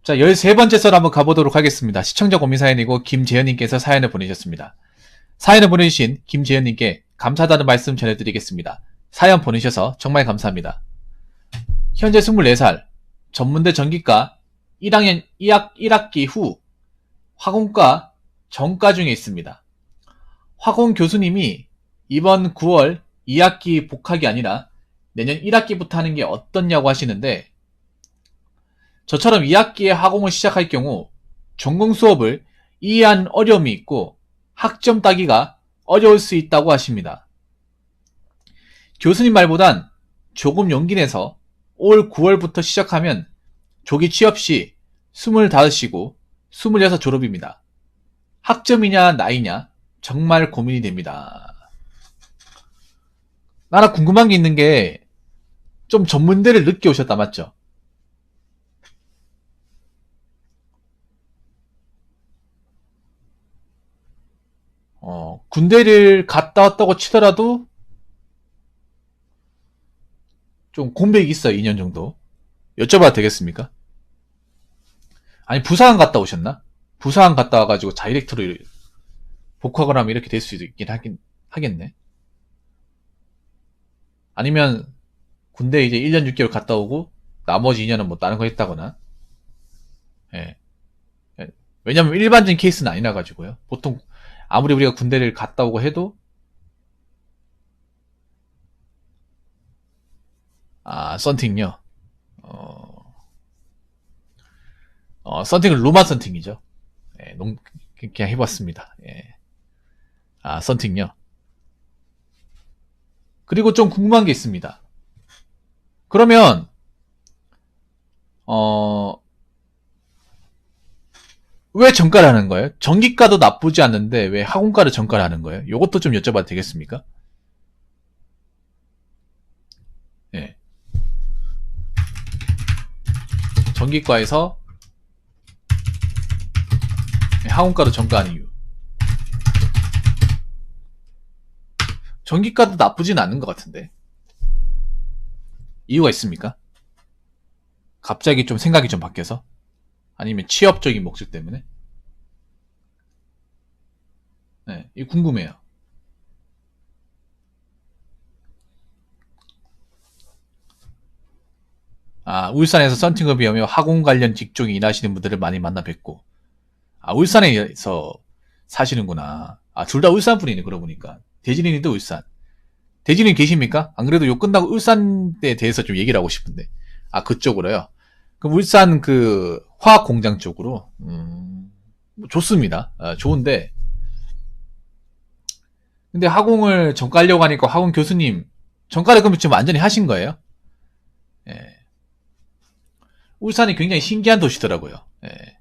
자, 13번째 썰 한번 가보도록 하겠습니다. 시청자 고민 사연이고 김재현님께서 사연을 보내셨습니다. 사연을 보내주신 김재현님께 감사하다는 말씀 전해드리겠습니다. 사연 보내셔서 정말 감사합니다. 현재 24살, 전문대 전기과 1학년 1학기 후 화공과 전과 중에 있습니다. 화공 교수님이 이번 9월 2학기 복학이 아니라 내년 1학기부터 하는 게 어떻냐고 하시는데, 저처럼 2학기에 화공을 시작할 경우 전공 수업을 이해하는 어려움이 있고 학점 따기가 어려울 수 있다고 하십니다. 교수님 말보단 조금 용기 내서 올 9월부터 시작하면 조기 취업 시 25이고 26 졸업입니다. 학점이냐 나이냐 정말 고민이 됩니다. 나나 궁금한 게 있는 게, 좀 전문대를 늦게 오셨다 맞죠? 군대를 갔다 왔다고 치더라도 좀 공백이 있어요. 2년 정도. 여쭤봐도 되겠습니까? 아니, 부사관 갔다 오셨나? 부사관 갔다 와가지고 다이렉트로 복학을 하면 이렇게 될 수도 있긴 하겠네. 아니면 군대 이제 1년 6개월 갔다 오고 나머지 2년은 뭐 다른 거 했다거나. 예. 왜냐면 일반적인 케이스는 아니라 가지고요. 보통 아무리 우리가 군대를 갔다 오고 해도 썬팅요. 썬팅은 로마 썬팅이죠. 예, 그냥 해봤습니다. 예. 썬팅요. 그리고 좀 궁금한 게 있습니다. 그러면 왜 전과를 하는 거예요? 전기과도 나쁘지 않는데 왜 학원과를 전과를 하는 거예요? 이것도 좀 여쭤봐도 되겠습니까? 예. 전기과에서 학원과로 전과하는 이유. 전기과도 나쁘진 않은 것 같은데 이유가 있습니까? 갑자기 좀 생각이 좀 바뀌어서? 아니면 취업적인 목적 때문에? 네, 이거 궁금해요. 울산에서 썬팅업이 하며 학원 관련 직종에 일하시는 분들을 많이 만나 뵙고, 울산에서 사시는구나. 둘 다 울산 분이네, 그러고 보니까. 대진이도 울산. 대진이 계십니까? 안 그래도 요 끝나고 울산에 대해서 좀 얘기를 하고 싶은데. 그쪽으로요? 그럼 울산 화학 공장 쪽으로? 좋습니다. 좋은데. 근데 화공을 전과하려고 하니까 화공 교수님, 전과를 그럼 지금 완전히 하신 거예요? 예. 울산이 굉장히 신기한 도시더라고요. 예.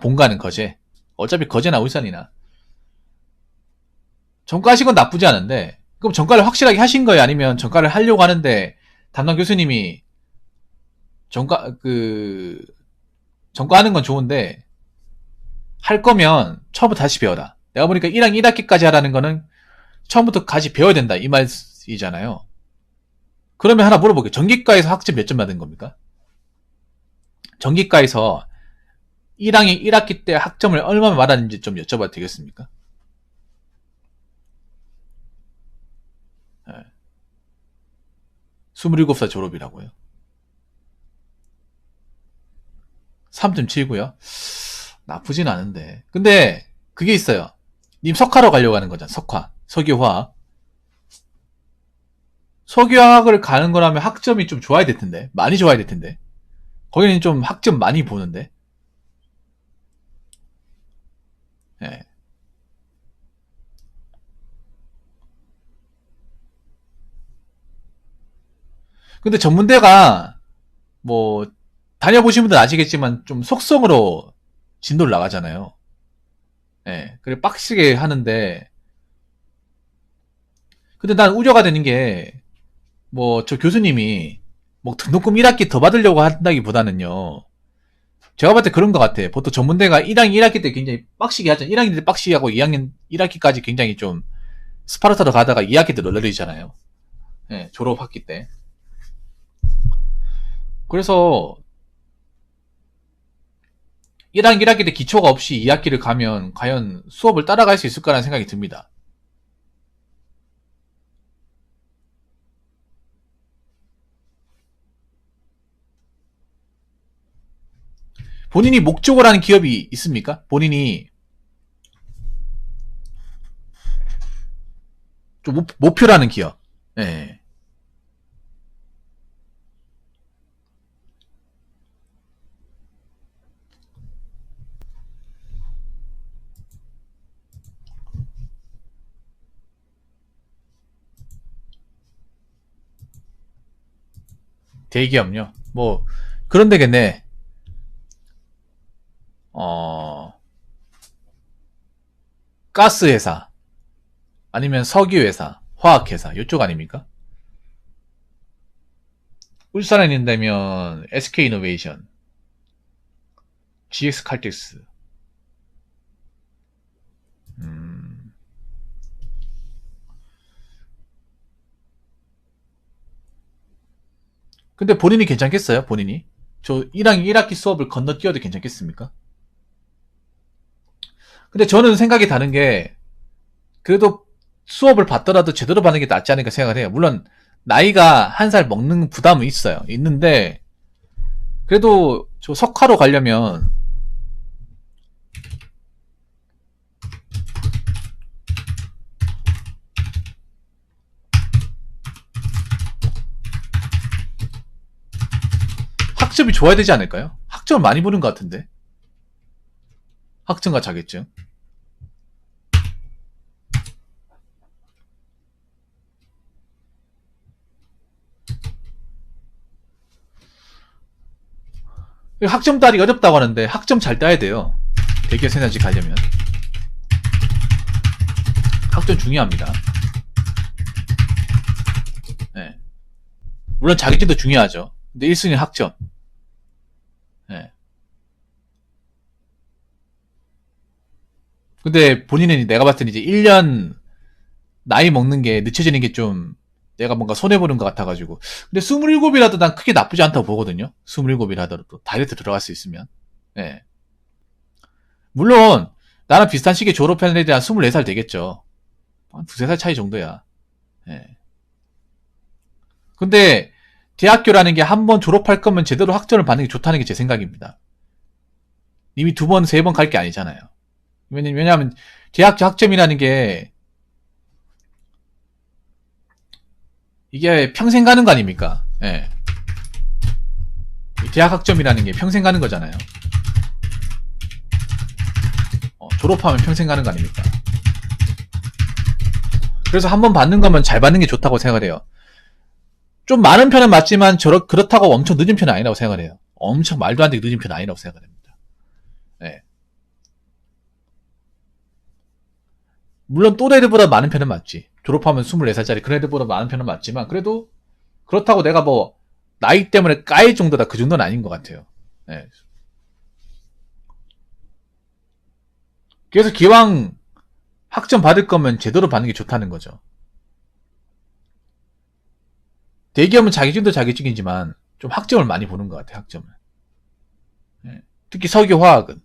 본가는 거제. 어차피 거제나 울산이나. 전과하신 건 나쁘지 않은데, 그럼 전과를 확실하게 하신 거예요? 아니면 전과를 하려고 하는데, 담당 교수님이, 전과하는 건 좋은데, 할 거면 처음부터 다시 배워라. 내가 보니까 1학년 1학기까지 하라는 거는 처음부터 다시 배워야 된다. 이 말이잖아요. 그러면 하나 물어볼게요. 전기과에서 학점 몇 점 받은 겁니까? 전기과에서 1학년 1학기 때 학점을 얼마나 받았는지 좀 여쭤봐도 되겠습니까? 네. 27살 졸업이라고요. 3.7고요. 나쁘진 않은데. 근데 그게 있어요. 님 석화로 가려고 하는 거잖아. 석화. 석유화학. 석유화학을 가는 거라면 학점이 좀 좋아야 될 텐데. 많이 좋아야 될 텐데. 거기는 좀 학점 많이 보는데. 예. 근데 전문대가 뭐 다녀보신 분들 아시겠지만 좀 속성으로 진도를 나가잖아요. 예. 그래 빡시게 하는데, 근데 난 우려가 되는 게, 저 교수님이 등록금 1학기 더 받으려고 한다기보다는요, 제가 봤을 때 그런 것 같아. 보통 전문대가 1학년 1학기 때 굉장히 빡시게 하잖아요. 1학년 때 빡시게 하고 2학년 1학기까지 굉장히 좀 스파르타로 가다가 2학기 때 널널해지잖아요. 예, 졸업학기 때. 그래서 1학기 1학기 때 기초가 없이 2학기를 가면 과연 수업을 따라갈 수 있을까라는 생각이 듭니다. 본인이 목적으로 하는 기업이 있습니까? 본인이 좀 목표라는 기업. 예. 대기업요. 뭐 그런 데겠네. 가스 회사 아니면 석유 회사, 화학 회사 이쪽 아닙니까? 울산에 있다면 SK이노베이션, GX칼텍스. 근데 본인이 괜찮겠어요? 본인이? 저 1학기 수업을 건너뛰어도 괜찮겠습니까? 근데 저는 생각이 다른 게 그래도 수업을 받더라도 제대로 받는 게 낫지 않을까 생각을 해요. 물론 나이가 한 살 먹는 부담은 있어요. 있는데 그래도 저 석화로 가려면 학점이 좋아야 되지 않을까요? 학점을 많이 보는 것 같은데. 학점과 자격증. 학점 따기 어렵다고 하는데 학점 잘 따야 돼요. 대기업 생산직 가려면. 학점 중요합니다. 네. 물론 자격증도 중요하죠. 근데 1순위 학점. 네. 근데 본인은 내가 봤을 때는 이제 1년 나이 먹는 게 늦춰지는 게 좀 내가 뭔가 손해보는 것 같아가지고. 근데 27이라도 난 크게 나쁘지 않다고 보거든요. 27이라도 다이렉트 들어갈 수 있으면. 네. 물론 나랑 비슷한 시기에 졸업하는 애들이 한 24살 되겠죠. 한 두세 살 차이 정도야. 네. 근데 대학교라는 게 한 번 졸업할 거면 제대로 학점을 받는 게 좋다는 게 제 생각입니다. 이미 두 번, 세 번 갈 게 아니잖아요. 왜냐하면 대학교 학점이라는 게 이게 평생 가는 거 아닙니까? 예. 대학 학점이라는 게 평생 가는 거잖아요. 졸업하면 평생 가는 거 아닙니까? 그래서 한 번 받는 거면 잘 받는 게 좋다고 생각을 해요. 좀 많은 편은 맞지만 그렇다고 엄청 늦은 편은 아니라고 생각을 해요. 엄청 말도 안 되게 늦은 편은 아니라고 생각을 합니다. 네. 물론 또래들보다 많은 편은 맞지. 졸업하면 24살짜리 그런 애들보다 많은 편은 맞지만 그래도 그렇다고 내가 뭐 나이 때문에 까일 정도다 그 정도는 아닌 것 같아요. 네. 그래서 기왕 학점 받을 거면 제대로 받는 게 좋다는 거죠. 대기업은 자격증도 자격증이지만 좀 학점을 많이 보는 것 같아요. 학점을. 네. 특히 석유화학은.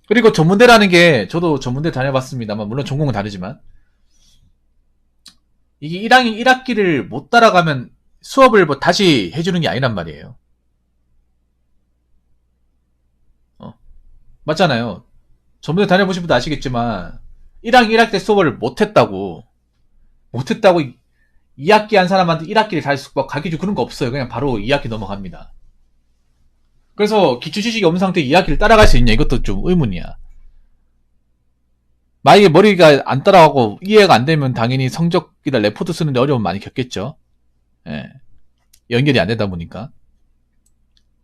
그리고 전문대라는 게 저도 전문대 다녀봤습니다만 물론 전공은 다르지만 이게 1학년 1학기를 못 따라가면 수업을 뭐 다시 해주는 게 아니란 말이에요. 맞잖아요. 전문대 다녀보신 분도 아시겠지만 1학년 1학기 때 수업을 못했다고 2학기 한 사람한테 1학기를 다시 가르쳐주고 그런 거 없어요. 그냥 바로 2학기 넘어갑니다. 그래서 기초지식이 없는 상태에 2학기를 따라갈 수 있냐 이것도 좀 의문이야. 만약에 머리가 안 따라가고 이해가 안 되면 당연히 성적이나 레포트 쓰는데 어려움 많이 겪겠죠. 예. 연결이 안 되다 보니까.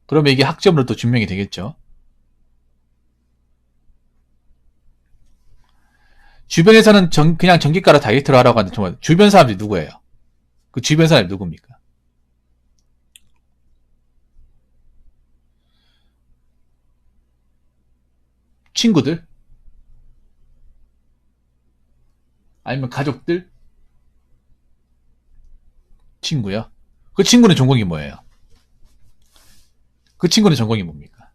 그러면 이게 학점으로 또 증명이 되겠죠. 주변에서는 그냥 전기과로 다이렉트로 하라고 하는데 정말 주변 사람들이 누구예요? 그 주변 사람이 누굽니까? 친구들? 아니면 가족들? 친구요? 그 친구는 전공이 뭐예요? 그 친구는 전공이 뭡니까?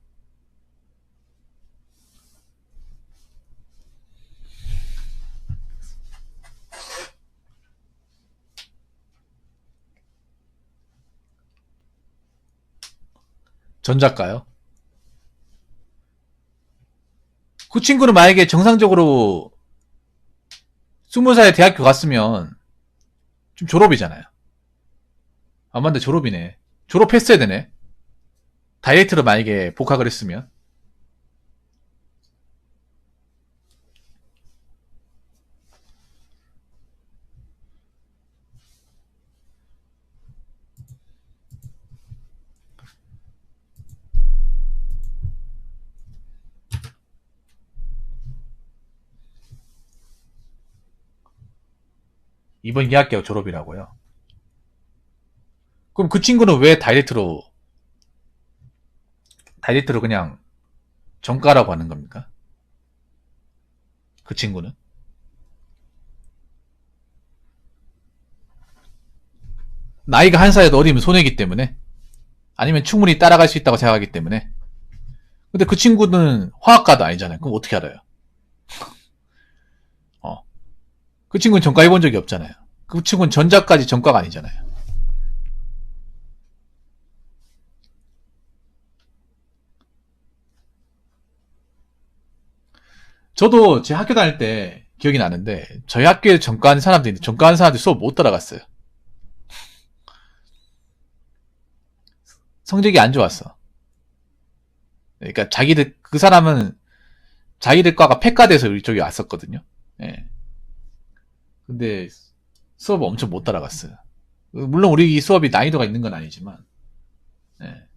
전작가요? 그 친구는 만약에 정상적으로 20살에 대학교 갔으면 좀 졸업이잖아요. 아, 맞네. 졸업이네. 졸업했어야 되네. 다이렉트로 만약에 복학을 했으면. 이번 2학기가 졸업이라고요. 그럼 그 친구는 왜 다이렉트로 그냥 전과라고 하는 겁니까? 그 친구는? 나이가 한 살에도 어리면 손해이기 때문에? 아니면 충분히 따라갈 수 있다고 생각하기 때문에? 근데 그 친구는 화학과도 아니잖아요. 그럼 어떻게 알아요? 어. 그 친구는 전과 해본 적이 없잖아요. 그 친구는 전자까지 전과가 아니잖아요. 저도 제 학교 다닐 때 기억이 나는데 저희 학교에 전과하는 사람들이 수업 못 따라갔어요. 성적이 안 좋았어. 그러니까 그 사람은 자기들 과가 폐과돼서 이쪽에 왔었거든요. 예. 근데 수업을 엄청 못 따라갔어요. 물론 우리 수업이 난이도가 있는 건 아니지만, 예.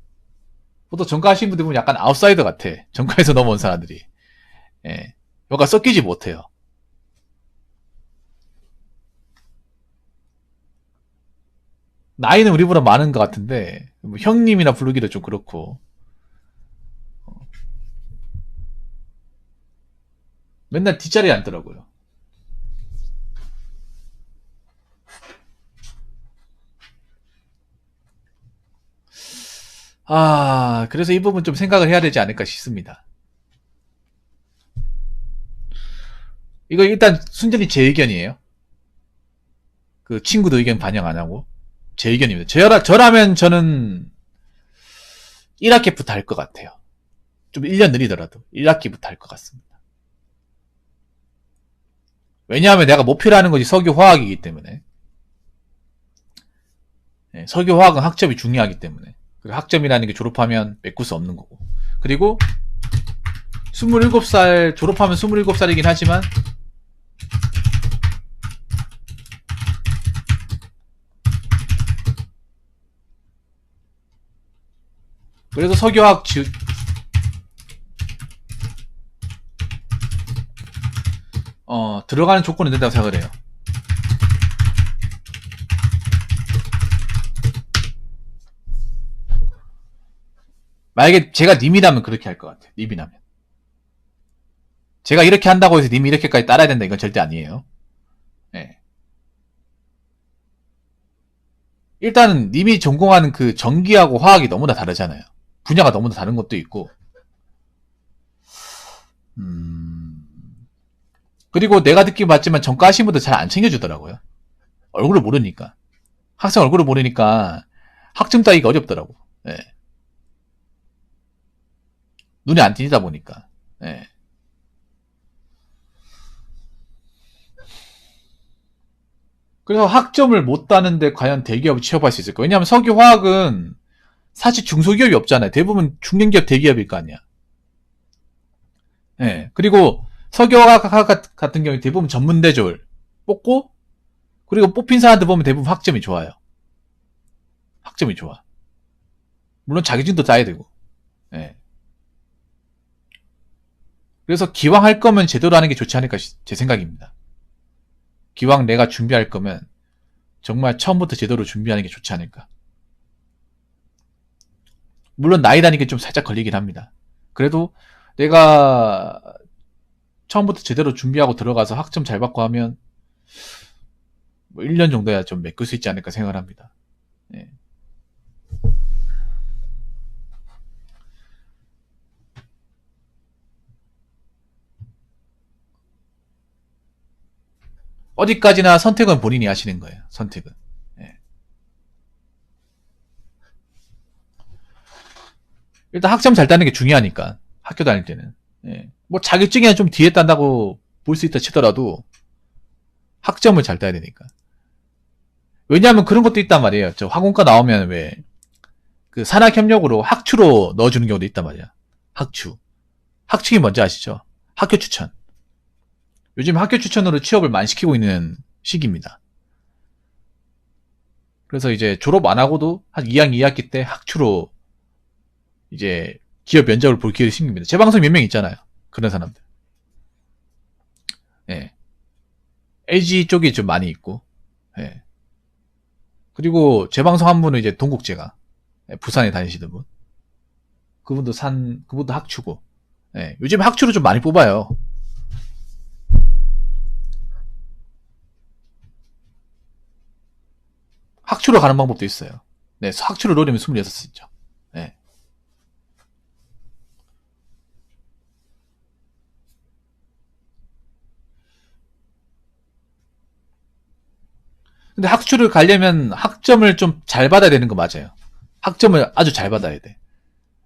보통 전과하신 분들 보면 약간 아웃사이더 같아. 전과에서 넘어온 사람들이. 예. 뭔가 섞이지 못해요. 나이는 우리보다 많은 것 같은데, 뭐 형님이나 부르기도 좀 그렇고, 맨날 뒷자리에 앉더라고요. 아, 그래서 이 부분 좀 생각을 해야 되지 않을까 싶습니다. 이거 일단 순전히 제 의견이에요. 그 친구도 의견 반영 안 하고. 제 의견입니다. 저라면 저는 1학기부터 할 것 같아요. 좀 1년 느리더라도 1학기부터 할 것 같습니다. 왜냐하면 내가 목표로 하는 것이 석유화학이기 때문에. 네, 석유화학은 학점이 중요하기 때문에. 학점이라는 게 졸업하면 메꿀 수 없는 거고. 그리고 27살, 졸업하면 27살이긴 하지만 그래서 들어가는 조건은 된다고 생각을 해요. 만약에 제가 님이라면 그렇게 할 것 같아요. 님이라면. 제가 이렇게 한다고 해서 님이 이렇게까지 따라야 된다 이건 절대 아니에요. 네. 일단은 님이 전공하는 그 전기하고 화학이 너무나 다르잖아요. 분야가 너무나 다른 것도 있고. 그리고 내가 듣기 봤지만 전과 하신 분들 잘 안 챙겨주더라고요. 얼굴을 모르니까. 학생 얼굴을 모르니까 학점 따기가 어렵더라고. 네. 눈에 안 띄다 보니까. 네. 그래서 학점을 못 따는데 과연 대기업을 취업할 수 있을까? 왜냐하면 석유화학은 사실 중소기업이 없잖아요. 대부분 중견기업 대기업일 거 아니야. 네. 그리고 석유화학 같은 경우에 대부분 전문대졸 뽑고 그리고 뽑힌 사람들 보면 대부분 학점이 좋아요. 학점이 좋아. 물론 자기진도 짜야 되고. 네. 그래서 기왕 할 거면 제대로 하는 게 좋지 않을까 제 생각입니다. 기왕 내가 준비할 거면 정말 처음부터 제대로 준비하는 게 좋지 않을까. 물론 나이라는 게 좀 살짝 걸리긴 합니다. 그래도 내가 처음부터 제대로 준비하고 들어가서 학점 잘 받고 하면 뭐 1년 정도야 좀 메꿀 수 있지 않을까 생각을 합니다. 예. 어디까지나 선택은 본인이 하시는 거예요. 선택은. 예. 일단 학점 잘 따는 게 중요하니까. 학교 다닐 때는. 예. 뭐 자격증이 좀 뒤에 딴다고 볼 수 있다 치더라도 학점을 잘 따야 되니까. 왜냐하면 그런 것도 있단 말이에요. 저 학원과 나오면 왜 그 산학협력으로 학추로 넣어주는 경우도 있단 말이야. 학추. 학추이 뭔지 아시죠? 학교 추천. 요즘 학교 추천으로 취업을 많이 시키고 있는 시기입니다. 그래서 이제 졸업 안 하고도 한 2학년 2학기 때 학추로 이제 기업 면접을 볼 기회를 생깁니다. 제 방송 몇 명 있잖아요. 그런 사람들. 예. LG 쪽이 좀 많이 있고. 예. 그리고 제 방송 한 분은 이제 동국제가 부산에 다니시던 분. 그분도 학추고. 예. 요즘 학추로 좀 많이 뽑아요. 학추로 가는 방법도 있어요. 네, 학추로 노리면 26수 있죠. 네. 근데 학추를 가려면 학점을 좀 잘 받아야 되는 거 맞아요. 학점을 아주 잘 받아야 돼.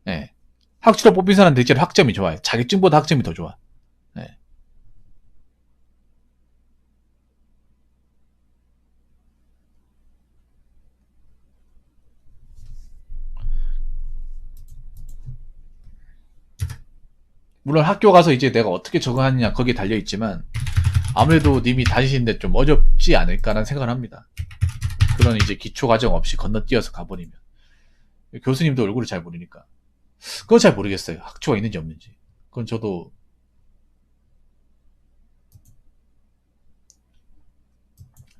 네. 학추로 뽑힌 사람은 대체로 학점이 좋아요. 자격증보다 학점이 더 좋아. 네. 물론 학교 가서 이제 내가 어떻게 적응하느냐 거기에 달려있지만 아무래도 님이 다니시는데 좀 어렵지 않을까라는 생각을 합니다. 그런 이제 기초 과정 없이 건너뛰어서 가버리면. 교수님도 얼굴을 잘 모르니까. 그건 잘 모르겠어요. 학초가 있는지 없는지. 그건 저도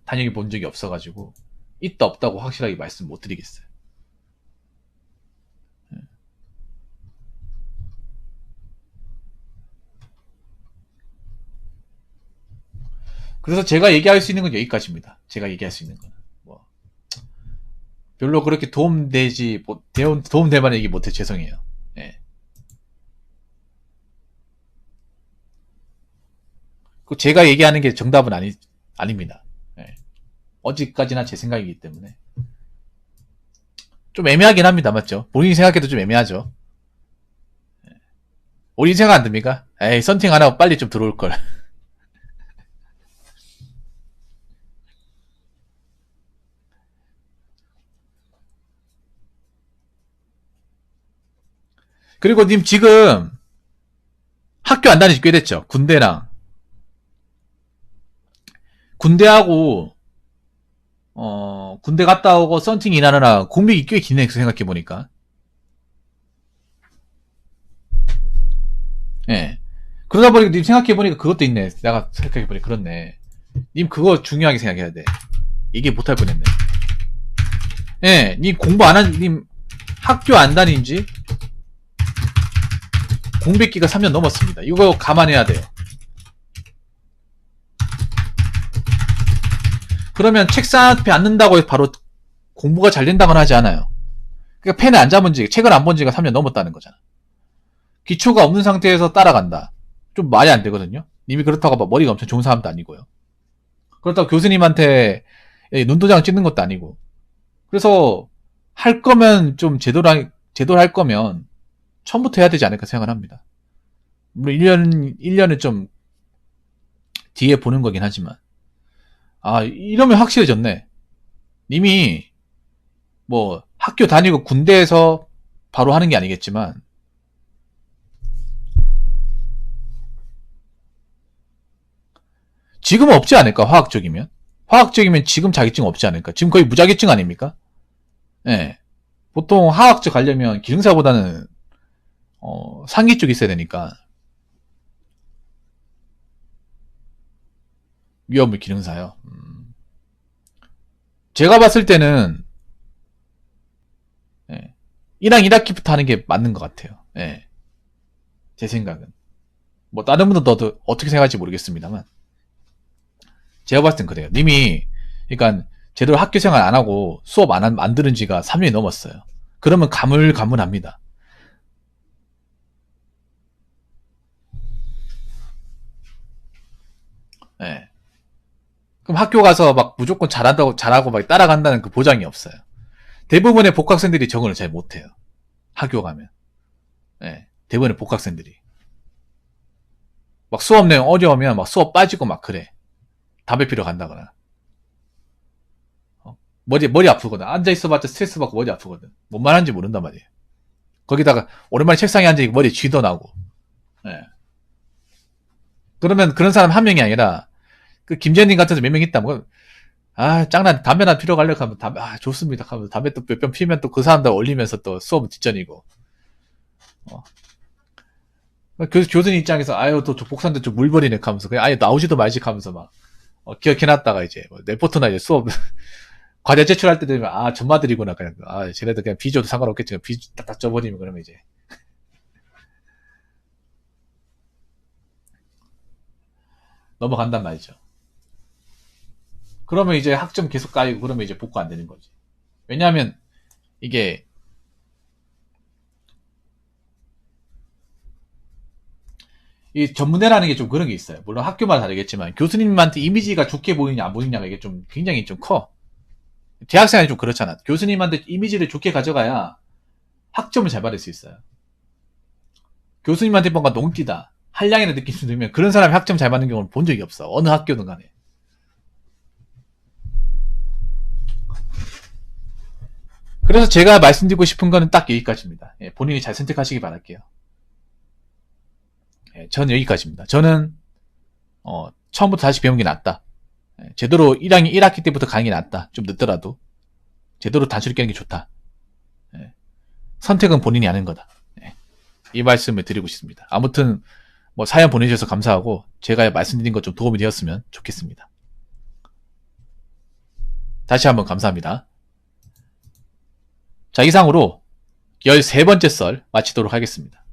단연히 본 적이 없어가지고 있다 없다고 확실하게 말씀 못 드리겠어요. 그래서 제가 얘기할 수 있는 건 여기까지입니다. 제가 얘기할 수 있는 건. 뭐 별로 그렇게 도움될 만한 얘기 못해 죄송해요. 예. 제가 얘기하는 게 정답은 아닙니다. 예. 어디까지나 제 생각이기 때문에. 좀 애매하긴 합니다. 맞죠? 본인이 생각해도 좀 애매하죠. 우리 생각 안 듭니까? 에이, 썬팅 안 하고 빨리 좀 들어올걸. 그리고 님 지금 학교 안 다닌 지 꽤 됐죠? 군대하고, 군대 갔다 오고 썬팅 일하느라 공백이 꽤 기네, 생각해보니까. 예. 그러다 보니까 님 생각해보니까 그것도 있네. 내가 생각해보니까 그렇네. 님 그거 중요하게 생각해야 돼. 이게 못할 뻔했네. 예, 님 학교 안 다닌 지 공백기가 3년 넘었습니다. 이거 감안해야 돼요. 그러면 책상 앞에 앉는다고 해서 바로 공부가 잘 된다고는 하지 않아요. 그러니까 펜을 안 잡은 지, 책을 안 본 지가 3년 넘었다는 거잖아. 기초가 없는 상태에서 따라간다. 좀 말이 안 되거든요. 님이 그렇다고 막 머리가 엄청 좋은 사람도 아니고요. 그렇다고 교수님한테 눈도장을 찍는 것도 아니고. 그래서 할 거면 좀 제대로 할 거면 처음부터 해야 되지 않을까 생각을 합니다. 물론 1년은 좀 뒤에 보는 거긴 하지만. 아, 이러면 확실해졌네. 님이 뭐 학교 다니고 군대에서 바로 하는 게 아니겠지만 지금은 없지 않을까? 화학적이면 지금 자격증 없지 않을까? 지금 거의 무자격증 아닙니까? 예. 보통 화학적 가려면 기능사보다는 상기 쪽이 있어야 되니까 위험물 기능사요. 제가 봤을 때는 1학 1학기부터 하는 게 맞는 것 같아요. 예. 제 생각은. 뭐 다른 분도 어떻게 생각할지 모르겠습니다만 제가 봤을 땐 그래요. 님이 그러니까 제대로 학교 생활 안 하고 수업 안 들은 지가 3년이 넘었어요. 그러면 가물가물합니다. 예. 그럼 학교 가서 막 무조건 잘하고 막 따라간다는 그 보장이 없어요. 대부분의 복학생들이 적응을 잘 못해요. 학교 가면. 예. 대부분의 복학생들이. 막 수업 내용 어려우면 막 수업 빠지고 막 그래. 담배 피러 간다거나. 머리 아프거든. 앉아있어봤자 스트레스 받고 머리 아프거든. 뭔 말하는지 모른단 말이에요. 거기다가 오랜만에 책상에 앉아있고 머리에 쥐도 나고. 예. 그러면 그런 사람 한 명이 아니라 그 김재현님 같은 몇 명 있다. 뭐, 짱난 담배나 피러 가려고 하면 좋습니다. 하면서 담배 또 몇 병 피면 또 그 사람들 올리면서 또 수업은 뒷전이고. 어. 교수님 입장에서 또 복사인데 좀 물버리네 하면서 그냥 아예 나오지도 말지 하면서 막 기억해놨다가 이제 뭐 레포트나 이제 수업 과제 제출할 때 되면 전마들이구나 그냥 쟤네들 그냥 비줘도 상관없겠지 비 딱딱 쪄버리면 그러면 이제 넘어간단 말이죠. 그러면 이제 학점 계속 까이고 그러면 이제 복구 안 되는 거지. 왜냐하면 이게 이 전문대라는 게 좀 그런 게 있어요. 물론 학교마다 다르겠지만 교수님한테 이미지가 좋게 보이냐 안 보이냐가 이게 좀 굉장히 좀 커. 대학생이 좀 그렇잖아. 교수님한테 이미지를 좋게 가져가야 학점을 잘 받을 수 있어요. 교수님한테 뭔가 농기다, 한량이라 느낌이 들면 그런 사람이 학점 잘 받는 경우는 본 적이 없어. 어느 학교든 간에. 그래서 제가 말씀드리고 싶은 거는 딱 여기까지입니다. 본인이 잘 선택하시기 바랄게요. 저는 여기까지입니다. 저는 처음부터 다시 배우는 게 낫다. 제대로 1학기 때부터 가는 게 낫다. 좀 늦더라도 제대로 단수를 깨는 게 좋다. 선택은 본인이 하는 거다. 이 말씀을 드리고 싶습니다. 아무튼 뭐 사연 보내주셔서 감사하고 제가 말씀드린 것 좀 도움이 되었으면 좋겠습니다. 다시 한번 감사합니다. 자, 이상으로 13번째 썰 마치도록 하겠습니다.